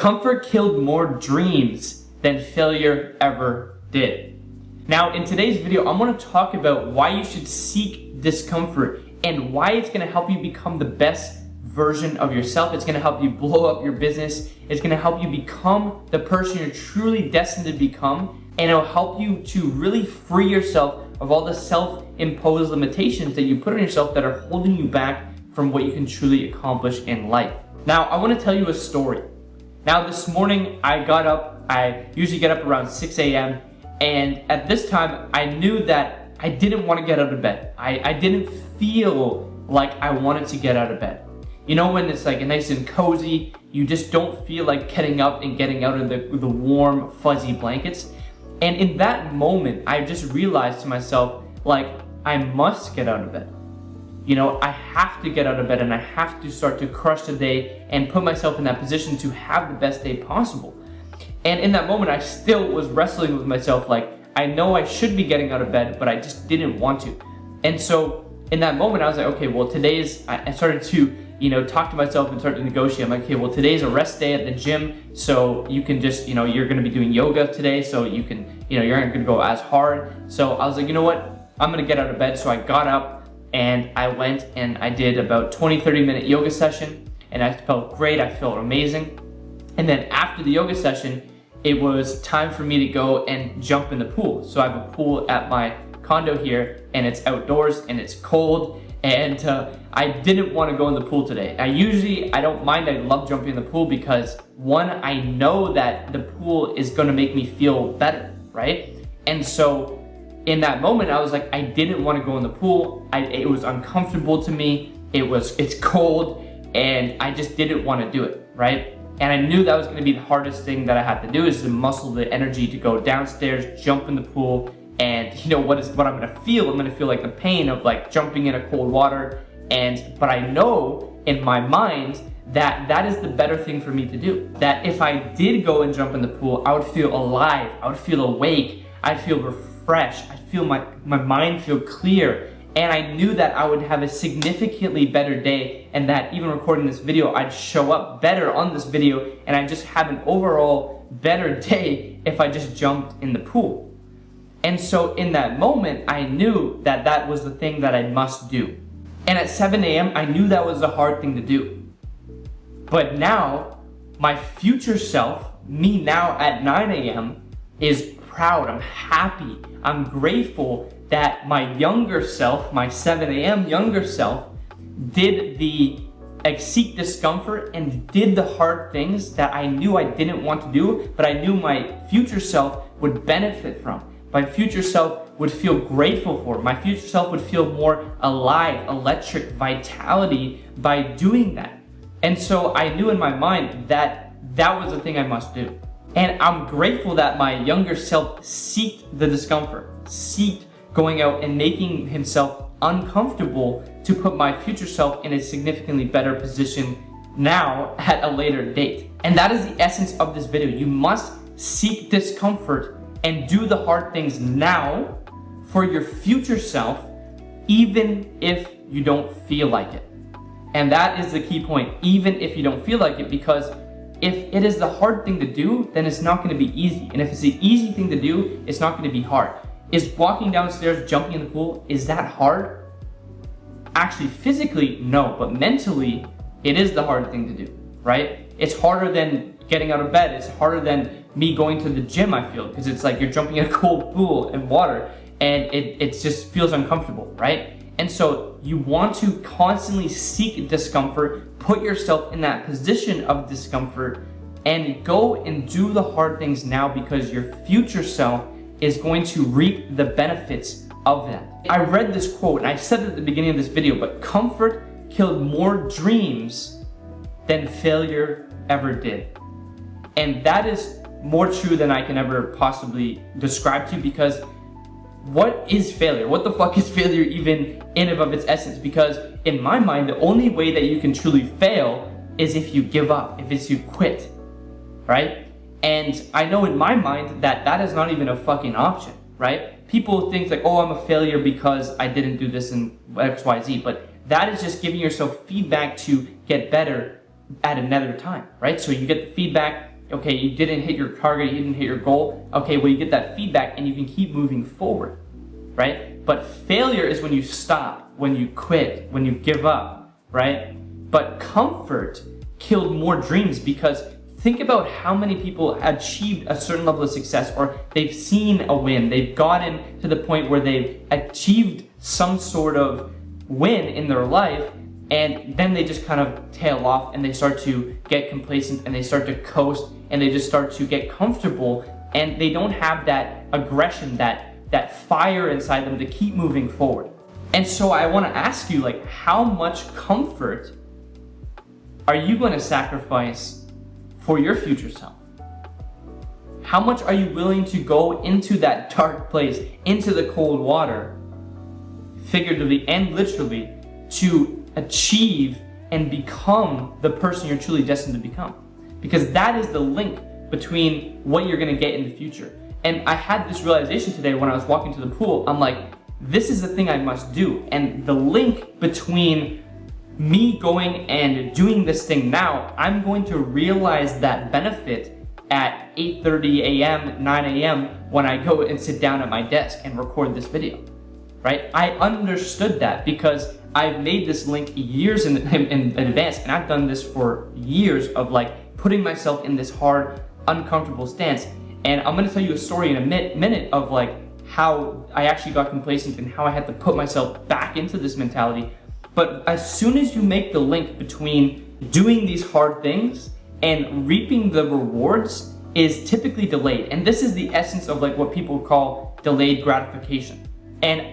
Comfort killed more dreams than failure ever did. Now, in today's video, I'm going to talk about why you should seek discomfort and why it's going to help you become the best version of yourself. It's going to help you blow up your business. It's going to help you become the person you're truly destined to become. And it'll help you to really free yourself of all the self-imposed limitations that you put on yourself that are holding you back from what you can truly accomplish in life. Now, I want to tell you a story. Now, this morning I got up. I usually get up around 6 a.m. And at this time, I knew that I didn't want to get out of bed. I didn't feel like I wanted to get out of bed. You know, when it's like nice and cozy, you just don't feel like getting up and getting out of the warm, fuzzy blankets. And in that moment, I just realized to myself, like, I must get out of bed. You know, I have to get out of bed and I have to start to crush the day and put myself in that position to have the best day possible. And in that moment, I still was wrestling with myself, like, I know I should be getting out of bed, but I just didn't want to. And so in that moment, I was like, okay, well, I started to, talk to myself and start to negotiate. I'm like, okay, well, today's a rest day at the gym, so you can just, you're gonna be doing yoga today, so you can, you're not gonna go as hard. So I was like, you know what? I'm gonna get out of bed. So I got up and I went and I did about 20-30 minute yoga session, and I felt great. I felt amazing. And then after the yoga session, it was time for me to go and jump in the pool. So I have a pool at my condo here, and it's outdoors and it's cold, and I didn't want to go in the pool today. I don't mind. I love jumping in the pool because, one, I know that the pool is going to make me feel better, right? And so in that moment, I was like, I didn't want to go in the pool. It was uncomfortable to me. It's cold, and I just didn't want to do it, right? And I knew that was going to be the hardest thing that I had to do, is to muscle the energy to go downstairs, jump in the pool, and what I'm going to feel? I'm going to feel like the pain of like jumping in a cold water. But I know in my mind that that is the better thing for me to do. That if I did go and jump in the pool, I would feel alive. I would feel awake. I'd feel refreshed. I'd feel my mind feel clear. And I knew that I would have a significantly better day, and that even recording this video, I'd show up better on this video, and I'd just have an overall better day if I just jumped in the pool. And so in that moment, I knew that that was the thing that I must do. And at 7 a.m., I knew that was the hard thing to do. But now, my future self, me now at 9 a.m., is proud. I'm happy. I'm grateful that my younger self, my 7 a.m. younger self, did seek discomfort and did the hard things that I knew I didn't want to do, but I knew my future self would benefit from. My future self would feel grateful for. My future self would feel more alive, electric, vitality by doing that. And so I knew in my mind that that was the thing I must do. And I'm grateful that my younger self seeked the discomfort, seeked going out and making himself uncomfortable to put my future self in a significantly better position now at a later date. And that is the essence of this video. You must seek discomfort and do the hard things now for your future self, even if you don't feel like it. And that is the key point, even if you don't feel like it, because if it is the hard thing to do, then it's not going to be easy. And if it's the easy thing to do, it's not going to be hard. Is walking downstairs, jumping in the pool, is that hard? Actually, physically, no, but mentally, it is the hard thing to do, right? It's harder than getting out of bed. It's harder than me going to the gym, I feel, because it's like you're jumping in a cold pool and water, and it just feels uncomfortable, right? And so you want to constantly seek discomfort, put yourself in that position of discomfort, and go and do the hard things now, because your future self is going to reap the benefits of that. I read this quote, and I said it at the beginning of this video, but comfort killed more dreams than failure ever did. And that is more true than I can ever possibly describe to you, because what is failure? What the fuck is failure even in and of its essence? Because in my mind, the only way that you can truly fail is if you give up, if you quit, right? And I know in my mind that that is not even a fucking option, right? People think like, oh, I'm a failure because I didn't do this and X, Y, Z, but that is just giving yourself feedback to get better at another time, right? So you get the feedback, Okay, you didn't hit your target, you didn't hit your goal. Okay, well, you get that feedback and you can keep moving forward, right? But failure is when you stop, when you quit, when you give up, right? But comfort killed more dreams, because think about how many people achieved a certain level of success, or they've seen a win. They've gotten to the point where they've achieved some sort of win in their life, and then they just kind of tail off and they start to get complacent and they start to coast and they just start to get comfortable, and they don't have that aggression, that fire inside them to keep moving forward. And so I want to ask you, like, how much comfort are you going to sacrifice for your future self? How much are you willing to go into that dark place, into the cold water, figuratively and literally, to achieve and become the person you're truly destined to become? Because that is the link between what you're going to get in the future. And I had this realization today when I was walking to the pool. I'm like, this is the thing I must do. And the link between me going and doing this thing now, I'm going to realize that benefit at 8:30 a.m., 9 a.m. when I go and sit down at my desk and record this video, right? I understood that because I've made this link years in advance, and I've done this for years of like putting myself in this hard, uncomfortable stance. And I'm gonna tell you a story in a minute of like how I actually got complacent and how I had to put myself back into this mentality. But as soon as you make the link between doing these hard things and reaping the rewards is typically delayed. And this is the essence of like what people call delayed gratification. And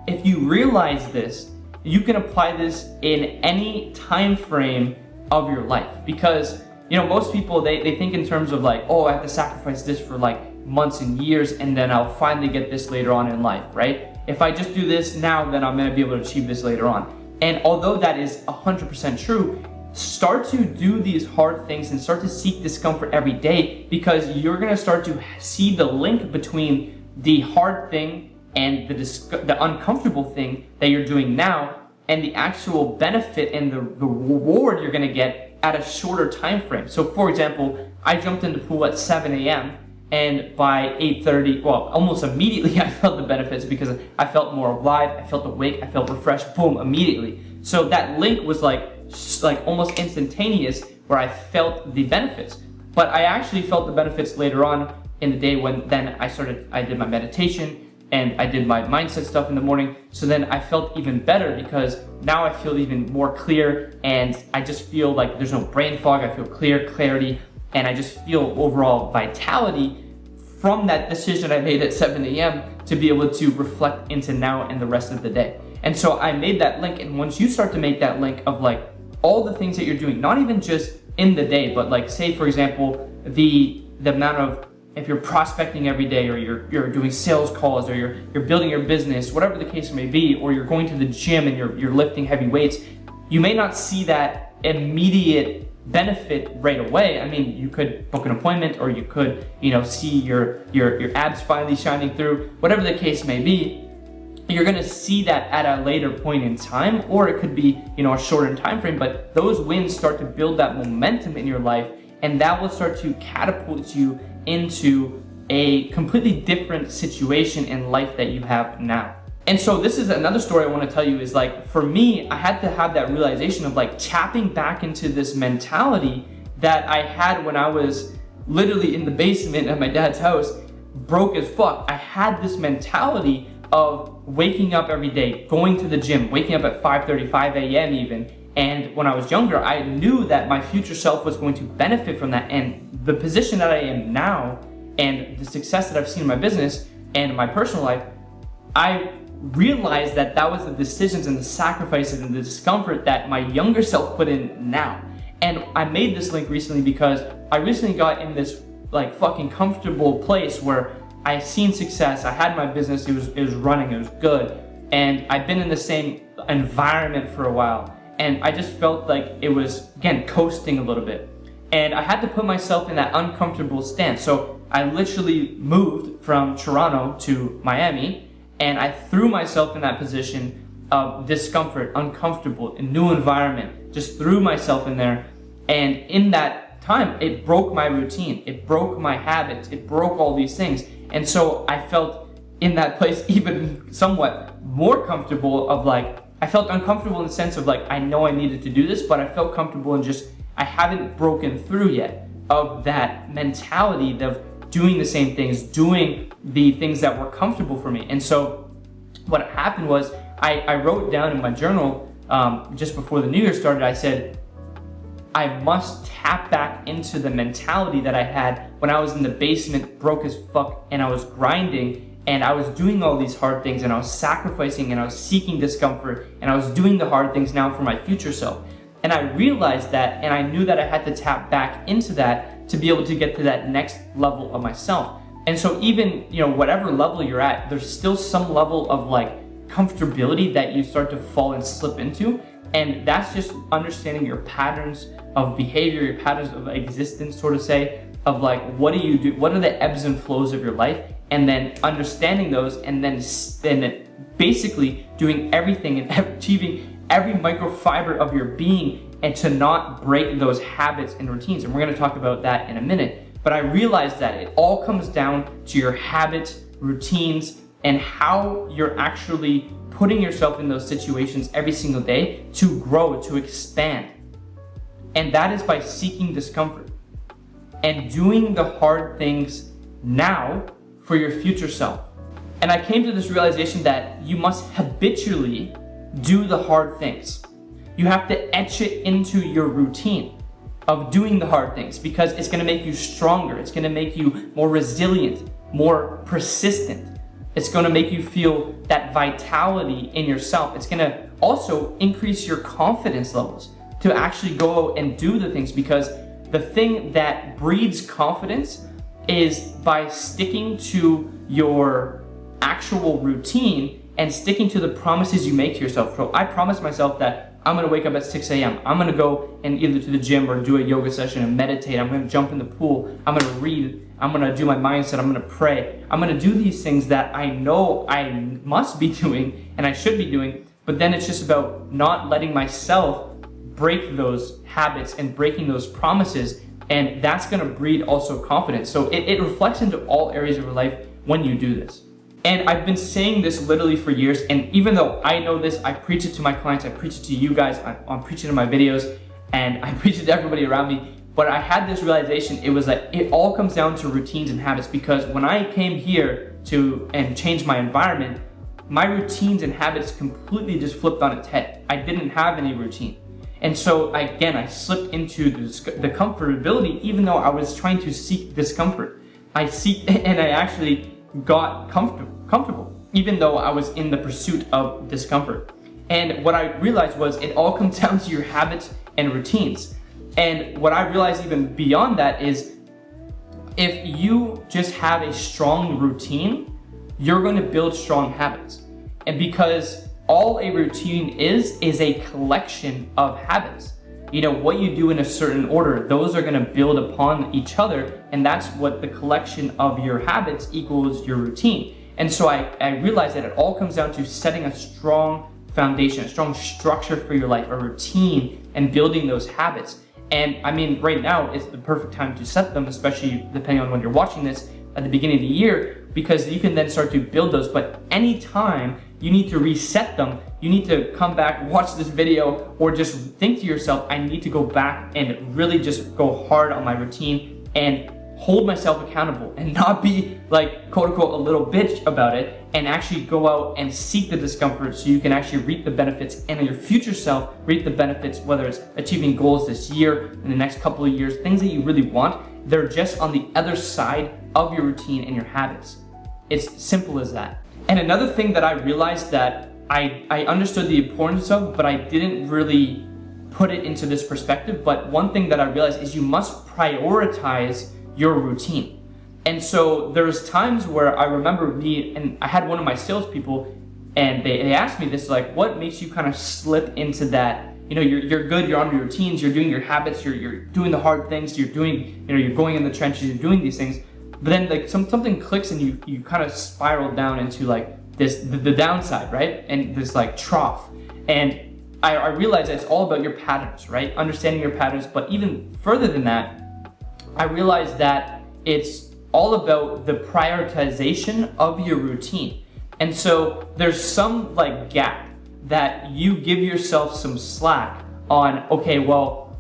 if you realize this, you can apply this in any time frame of your life. Because, you know, most people, they think in terms of like, oh, I have to sacrifice this for like months and years, and then I'll finally get this later on in life, right? If I just do this now, then I'm gonna be able to achieve this later on. And although that is 100% true, start to do these hard things and start to seek discomfort every day, because you're gonna start to see the link between the hard thing and the uncomfortable thing that you're doing now, and the actual benefit and the reward you're gonna get at a shorter time frame. So for example, I jumped in the pool at 7 a.m. and by 8:30, well, almost immediately I felt the benefits because I felt more alive, I felt awake, I felt refreshed, boom, immediately. So that link was like almost instantaneous where I felt the benefits. But I actually felt the benefits later on in the day when then I did my meditation and I did my mindset stuff in the morning. So then I felt even better because now I feel even more clear, and I just feel like there's no brain fog. I feel clarity, and I just feel overall vitality from that decision I made at 7 a.m. to be able to reflect into now and the rest of the day. And so I made that link, and once you start to make that link of like all the things that you're doing, not even just in the day, but like say for example, the amount of, if you're prospecting every day, or you're doing sales calls, or you're building your business, whatever the case may be, or you're going to the gym and you're lifting heavy weights, you may not see that immediate benefit right away. I mean, you could book an appointment, or you could, you know, see your abs finally shining through, whatever the case may be. You're gonna see that at a later point in time, or it could be, you know, a shortened time frame, but those wins start to build that momentum in your life, and that will start to catapult you into a completely different situation in life that you have now. And so this is another story I want to tell you, is like, for me, I had to have that realization of like tapping back into this mentality that I had when I was literally in the basement at my dad's house, broke as fuck. I had this mentality of waking up every day, going to the gym, waking up at 5:35 a.m. even. And when I was younger, I knew that my future self was going to benefit from that. And the position that I am now, and the success that I've seen in my business and my personal life, I realized that that was the decisions and the sacrifices and the discomfort that my younger self put in now. And I made this link recently because I recently got in this like fucking comfortable place where I seen success, I had my business, it was running, it was good. And I'd been in the same environment for a while. And I just felt like it was, again, coasting a little bit. And I had to put myself in that uncomfortable stance. So I literally moved from Toronto to Miami, and I threw myself in that position of discomfort, uncomfortable, a new environment, just threw myself in there. And in that time, it broke my routine, it broke my habits, it broke all these things. And so I felt in that place even somewhat more comfortable of like, I felt uncomfortable in the sense of like, I know I needed to do this, but I felt comfortable in just, I haven't broken through yet of that mentality of doing the same things, doing the things that were comfortable for me. And so what happened was I wrote down in my journal, just before the new year started, I said, I must tap back into the mentality that I had when I was in the basement, broke as fuck, and I was grinding, and I was doing all these hard things, and I was sacrificing, and I was seeking discomfort, and I was doing the hard things now for my future self. And I realized that, and I knew that I had to tap back into that to be able to get to that next level of myself. And so even, whatever level you're at, there's still some level of like comfortability that you start to fall and slip into. And that's just understanding your patterns of behavior, your patterns of existence, sort of say, of like, what do you do? What are the ebbs and flows of your life? And then understanding those, and then basically doing everything and achieving every microfiber of your being, and to not break those habits and routines. And we're going to talk about that in a minute. But I realized that it all comes down to your habits, routines, and how you're actually putting yourself in those situations every single day to grow, to expand. And that is by seeking discomfort and doing the hard things now for your future self. And I came to this realization that you must habitually do the hard things. You have to etch it into your routine of doing the hard things, because it's going to make you stronger. It's going to make you more resilient, more persistent. It's going to make you feel that vitality in yourself. It's going to also increase your confidence levels to actually go out and do the things, because the thing that breeds confidence is by sticking to your actual routine and sticking to the promises you make to yourself. So I promised myself that I'm going to wake up at 6 a.m. I'm going to go and either to the gym or do a yoga session and meditate. I'm going to jump in the pool. I'm going to read. I'm going to do my mindset. I'm going to pray. I'm going to do these things that I know I must be doing and I should be doing. But then it's just about not letting myself break those habits and breaking those promises. And that's going to breed also confidence. So it reflects into all areas of your life when you do this. And I've been saying this literally for years, and even though I know this, I preach it to my clients, I preach it to you guys, I'm preaching in my videos, and I preach it to everybody around me. But I had this realization, it was like, it all comes down to routines and habits, because when I came here and changed my environment, my routines and habits completely just flipped on its head. I didn't have any routine. And so I slipped into the comfortability, even though I was trying to seek discomfort. I actually got comfortable, even though I was in the pursuit of discomfort. And what I realized was it all comes down to your habits and routines. And what I realized even beyond that is, if you just have a strong routine, you're going to build strong habits. And because all a routine is a collection of habits. What you do in a certain order, those are going to build upon each other, and that's what the collection of your habits equals your routine. And so I realized that it all comes down to setting a strong foundation, a strong structure for your life, a routine, and building those habits. And I mean, right now is the perfect time to set them, especially depending on when you're watching this at the beginning of the year, because you can then start to build those. But anytime you need to reset them, you need to come back, watch this video, or just think to yourself, I need to go back and really just go hard on my routine and hold myself accountable and not be like, quote unquote, a little bitch about it, and actually go out and seek the discomfort so you can actually reap the benefits, and your future self reap the benefits, whether it's achieving goals this year, in the next couple of years, things that you really want. They're just on the other side of your routine and your habits. It's simple as that. And another thing that I realized that I understood the importance of, but I didn't really put it into this perspective. But one thing that I realized is you must prioritize your routine. And so there's times where I remember and I had one of my salespeople, and they asked me this, like, what makes you kind of slip into that? You're good, you're on your routines, you're doing your habits, you're doing the hard things, you're doing, you're going in the trenches, you're doing these things. But then like something clicks and you kind of spiral down into like the downside, right? And this like trough. And I realized that it's all about your patterns, right? Understanding your patterns, but even further than that, I realized that it's all about the prioritization of your routine. And so there's some like gap that you give yourself some slack on, okay, well,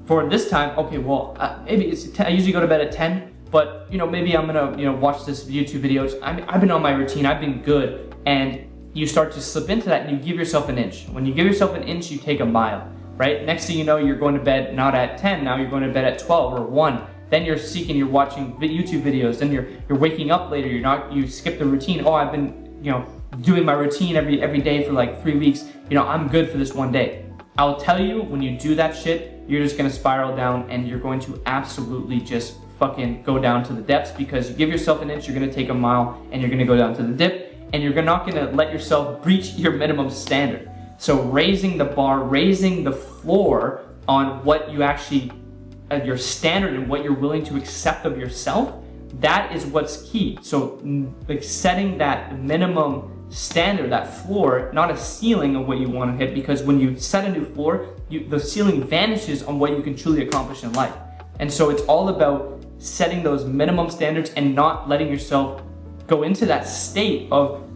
for this time, okay, well, maybe it's 10, I usually go to bed at 10, but maybe I'm gonna, watch this YouTube videos. I've been on my routine, I've been good, and you start to slip into that and you give yourself an inch. When you give yourself an inch, you take a mile, right? Next thing you know, you're going to bed not at 10, now you're going to bed at 12 or 1. Then you're you're watching YouTube videos, then you're waking up later, you skip the routine. Oh, I've been, doing my routine every day for like 3 weeks. I'm good for this one day. I'll tell you, when you do that shit, you're just gonna spiral down and you're going to absolutely just fucking go down to the depths, because you give yourself an inch, you're gonna take a mile, and you're gonna go down to the dip, and you're not gonna let yourself breach your minimum standard. So raising the bar, raising the floor on what you actually, your standard and what you're willing to accept of yourself, that is what's key. So like setting that minimum standard, that floor, not a ceiling of what you want to hit, because when you set a new floor, the ceiling vanishes on what you can truly accomplish in life. And so it's all about setting those minimum standards and not letting yourself go into that state of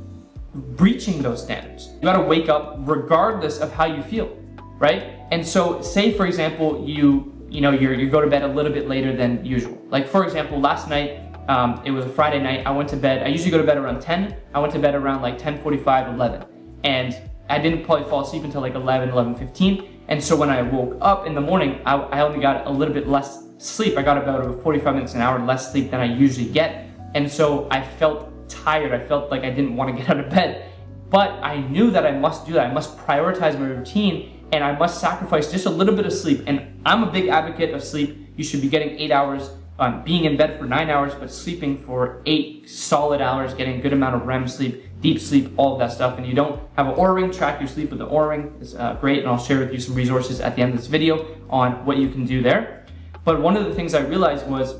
breaching those standards. You gotta wake up regardless of how you feel, right? And so say, for example, you go to bed a little bit later than usual. Like for example, last night, it was a Friday night, I went to bed, I usually go to bed around 10, I went to bed around like 10:45, 11. And I didn't probably fall asleep until like 11:15. And so when I woke up in the morning, I only got a little bit less sleep. I got about 45 minutes, an hour less sleep than I usually get. And so I felt tired, I felt like I didn't want to get out of bed. But I knew that I must do that, I must prioritize my routine, and I must sacrifice just a little bit of sleep. And I'm a big advocate of sleep. You should be getting 8 hours, being in bed for 9 hours, but sleeping for 8 solid hours, getting a good amount of REM sleep, deep sleep, all of that stuff. And you don't have an Oura ring, track your sleep with the Oura ring. It's great, and I'll share with you some resources at the end of this video on what you can do there. But one of the things I realized was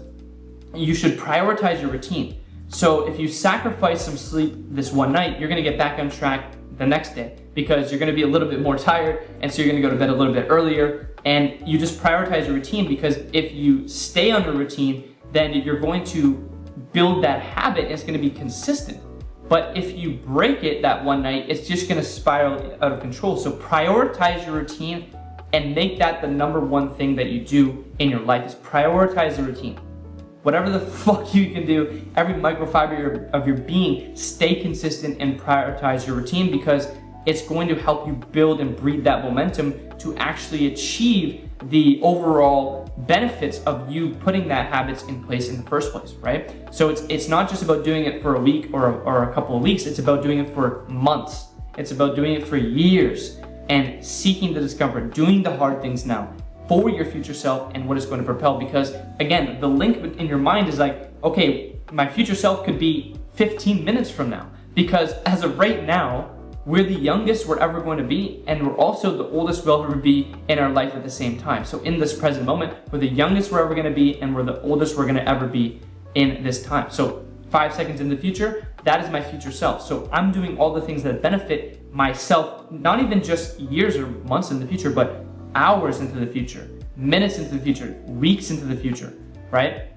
you should prioritize your routine. So if you sacrifice some sleep this one night, you're gonna get back on track the next day, because you're gonna be a little bit more tired, and so you're gonna go to bed a little bit earlier, and you just prioritize your routine, because if you stay on the routine, then you're going to build that habit and it's gonna be consistent. But if you break it that one night, it's just gonna spiral out of control. So prioritize your routine and make that the number one thing that you do in your life, is prioritize the routine. Whatever the fuck you can do, every microfiber of your being, stay consistent and prioritize your routine, because it's going to help you build and breed that momentum to actually achieve the overall benefits of you putting that habits in place in the first place, right? So it's not just about doing it for a week or a couple of weeks, it's about doing it for months. It's about doing it for years and seeking the discomfort, doing the hard things now for your future self and what is going to propel. Because again, the link in your mind is like, okay, my future self could be 15 minutes from now, because as of right now, we're the youngest we're ever going to be, and we're also the oldest we'll ever be in our life at the same time. So in this present moment, we're the youngest we're ever going to be, and we're the oldest we're going to ever be in this time. So 5 seconds in the future, that is my future self. So I'm doing all the things that benefit myself, not even just years or months in the future, but hours into the future, minutes into the future, weeks into the future, right?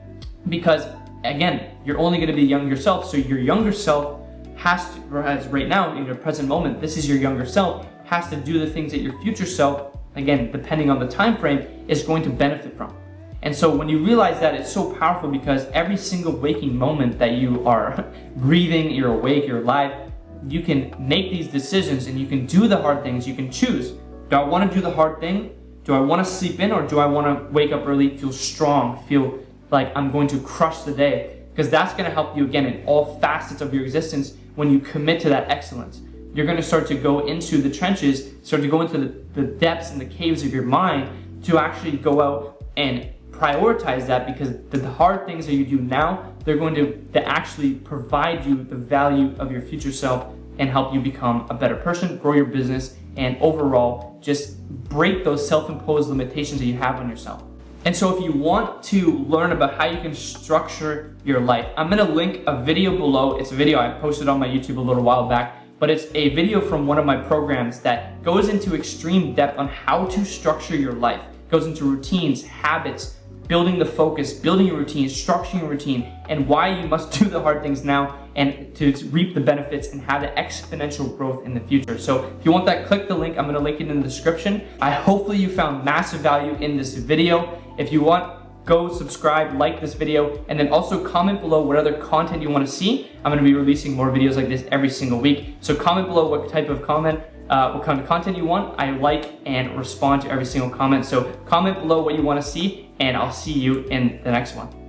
Because again, you're only going to be younger self. So your younger self has to, as right now in your present moment, this is your younger self, has to do the things that your future self, again, depending on the time frame, is going to benefit from. And so when you realize that, it's so powerful, because every single waking moment that you are breathing, you're awake, you're alive, you can make these decisions and you can do the hard things. You can choose. Do I want to do the hard thing? Do I want to sleep in, or do I want to wake up early, feel strong, feel like I'm going to crush the day? Because that's going to help you, again, in all facets of your existence. When you commit to that excellence, you're going to start to go into the trenches, start to go into the depths and the caves of your mind to actually go out and prioritize that, because the hard things that you do now, they're going to actually provide you the value of your future self and help you become a better person, grow your business, and overall just break those self-imposed limitations that you have on yourself. And so if you want to learn about how you can structure your life, I'm gonna link a video below. It's a video I posted on my YouTube a little while back, but it's a video from one of my programs that goes into extreme depth on how to structure your life. It goes into routines, habits, building the focus, building your routine, structuring your routine, and why you must do the hard things now and to reap the benefits and have the exponential growth in the future. So if you want that, click the link. I'm gonna link it in the description. Hopefully you found massive value in this video. If you want, go subscribe, like this video, and then also comment below what other content you want to see. I'm going to be releasing more videos like this every single week. So comment below what type of comment, what kind of content you want. I like and respond to every single comment. So comment below what you want to see, and I'll see you in the next one.